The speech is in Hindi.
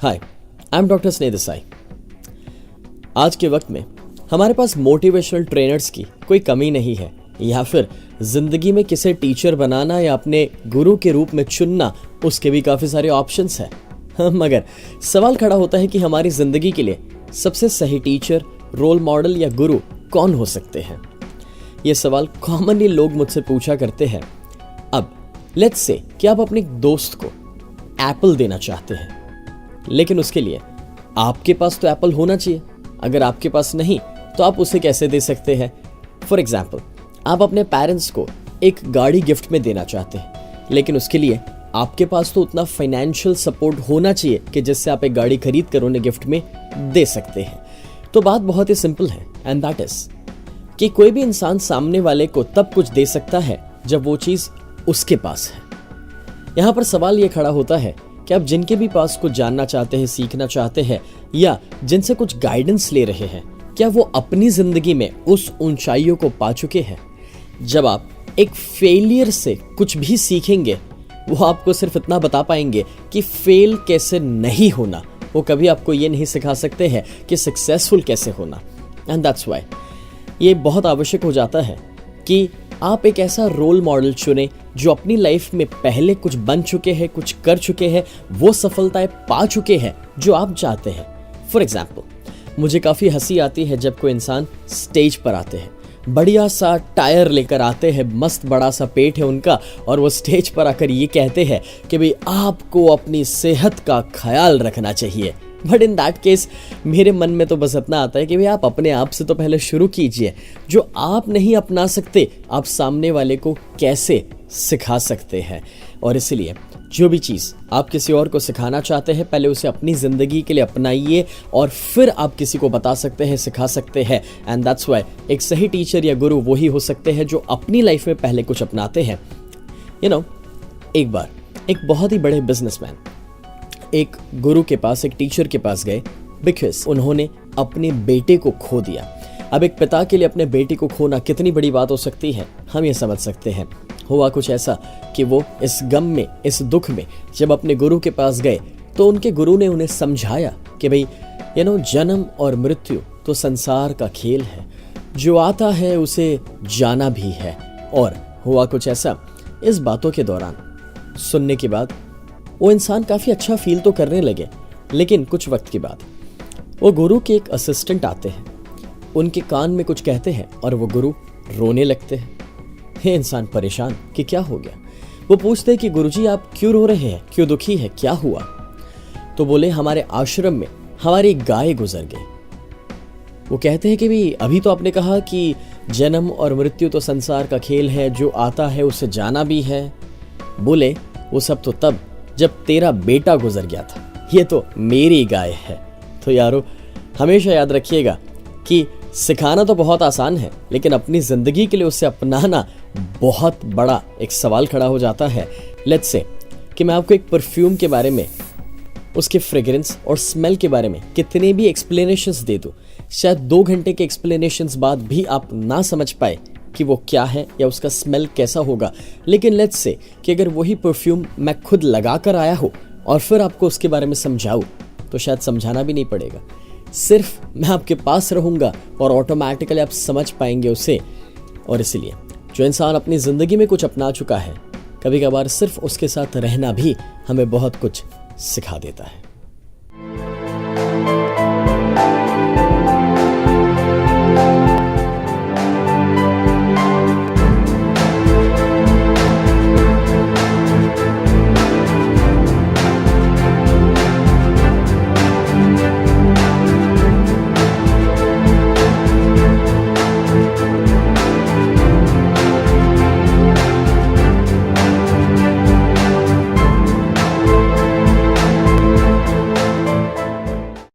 हाय, आई एम डॉक्टर स्नेह देसाई। आज के वक्त में हमारे पास मोटिवेशनल ट्रेनर्स की कोई कमी नहीं है, या फिर जिंदगी में किसे टीचर बनाना या अपने गुरु के रूप में चुनना, उसके भी काफी सारे ऑप्शंस हैं। मगर सवाल खड़ा होता है कि हमारी जिंदगी के लिए सबसे सही टीचर, रोल मॉडल या गुरु कौन हो सकते हैं। यह सवाल कॉमनली लोग मुझसे पूछा करते हैं। अब लेट्स से कि आप अपने दोस्त को एप्पल देना चाहते हैं, लेकिन उसके लिए आपके पास तो एप्पल होना चाहिए। अगर आपके पास नहीं तो आप उसे कैसे दे सकते हैं। फॉर एग्जाम्पल, आप अपने पेरेंट्स को एक गाड़ी गिफ्ट में देना चाहते हैं, लेकिन उसके लिए आपके पास तो उतना फाइनेंशियल सपोर्ट होना चाहिए कि जिससे आप एक गाड़ी खरीद कर उन्हें गिफ्ट में दे सकते हैं। तो बात बहुत ही सिंपल है, एंड दैट इज कि कोई भी इंसान सामने वाले को तब कुछ दे सकता है जब वो चीज उसके पास है। यहां पर सवाल यह खड़ा होता है कि आप जिनके भी पास कुछ जानना चाहते हैं, सीखना चाहते हैं या जिनसे कुछ गाइडेंस ले रहे हैं, क्या वो अपनी जिंदगी में उस ऊंचाइयों को पा चुके हैं। जब आप एक फेलियर से कुछ भी सीखेंगे, वो आपको सिर्फ इतना बता पाएंगे कि फेल कैसे नहीं होना। वो कभी आपको ये नहीं सिखा सकते हैं कि सक्सेसफुल कैसे होना। एंड दैट्स व्हाई ये बहुत आवश्यक हो जाता है कि आप एक ऐसा रोल मॉडल चुने जो अपनी लाइफ में पहले कुछ बन चुके हैं, कुछ कर चुके हैं, वो सफलताएं पा चुके हैं जो आप चाहते हैं। फॉर एग्जाम्पल, मुझे काफ़ी हंसी आती है जब कोई इंसान स्टेज पर आते हैं, बढ़िया सा टायर लेकर आते हैं, मस्त बड़ा सा पेट है उनका, और वो स्टेज पर आकर ये कहते हैं कि भाई आपको अपनी सेहत का ख्याल रखना चाहिए। बट इन दैट केस मेरे मन में तो बस इतना आता है कि भाई आप अपने आप से तो पहले शुरू कीजिए। जो आप नहीं अपना सकते, आप सामने वाले को कैसे सिखा सकते हैं। और इसलिए जो भी चीज़ आप किसी और को सिखाना चाहते हैं, पहले उसे अपनी ज़िंदगी के लिए अपनाइए और फिर आप किसी को बता सकते हैं, सिखा सकते हैं। एंड दैट्स व्हाई एक सही टीचर या गुरु वही हो सकते हैं जो अपनी लाइफ में पहले कुछ अपनाते हैं। एक बार एक बहुत ही बड़े बिजनेसमैन एक गुरु के पास, एक टीचर के पास गए, बिकॉज उन्होंने अपने बेटे को खो दिया। अब एक पिता के लिए अपने बेटे को खोना कितनी बड़ी बात हो सकती है, हम ये समझ सकते हैं। हुआ कुछ ऐसा कि वो इस गम में, इस दुख में जब अपने गुरु के पास गए तो उनके गुरु ने उन्हें समझाया कि भाई जन्म और मृत्यु तो संसार का खेल है, जो आता है उसे जाना भी है। और हुआ कुछ ऐसा, इस बातों के दौरान सुनने के बाद वो इंसान काफ़ी अच्छा फील तो करने लगे, लेकिन कुछ वक्त के बाद वो गुरु के एक असिस्टेंट आते हैं, उनके कान में कुछ कहते हैं और वो गुरु रोने लगते हैं। ये इंसान परेशान कि क्या हो गया। वो पूछते हैं कि गुरुजी आप क्यों रो रहे हैं, क्यों दुखी है, क्या हुआ। तो बोले हमारे आश्रम में हमारी गाय गुजर गई। वो कहते हैं कि भाई अभी तो आपने कहा कि जन्म और मृत्यु तो संसार का खेल है, जो आता है उसे जाना भी है। बोले वो सब तो तब जब तेरा बेटा गुजर गया था, ये तो मेरी गाय है। तो यारो, हमेशा याद रखिएगा कि सिखाना तो बहुत आसान है, लेकिन अपनी जिंदगी के लिए उसे अपनाना बहुत बड़ा एक सवाल खड़ा हो जाता है। लेट्स से कि मैं आपको एक परफ्यूम के बारे में, उसके फ्रेग्रेंस और स्मेल के बारे में कितने भी एक्सप्लेनेशंस दे दूं, शायद 2 घंटे के एक्सप्लेनेशंस बाद भी आप ना समझ पाए कि वो क्या है या उसका स्मेल कैसा होगा। लेकिन लेट्स से कि अगर वही परफ्यूम मैं खुद लगा कर आया हो और फिर आपको उसके बारे में समझाऊं, तो शायद समझाना भी नहीं पड़ेगा, सिर्फ मैं आपके पास रहूंगा और ऑटोमेटिकली आप समझ पाएंगे उसे। और इसलिए जो इंसान अपनी जिंदगी में कुछ अपना चुका है, कभी कभार सिर्फ उसके साथ रहना भी हमें बहुत कुछ सिखा देता है।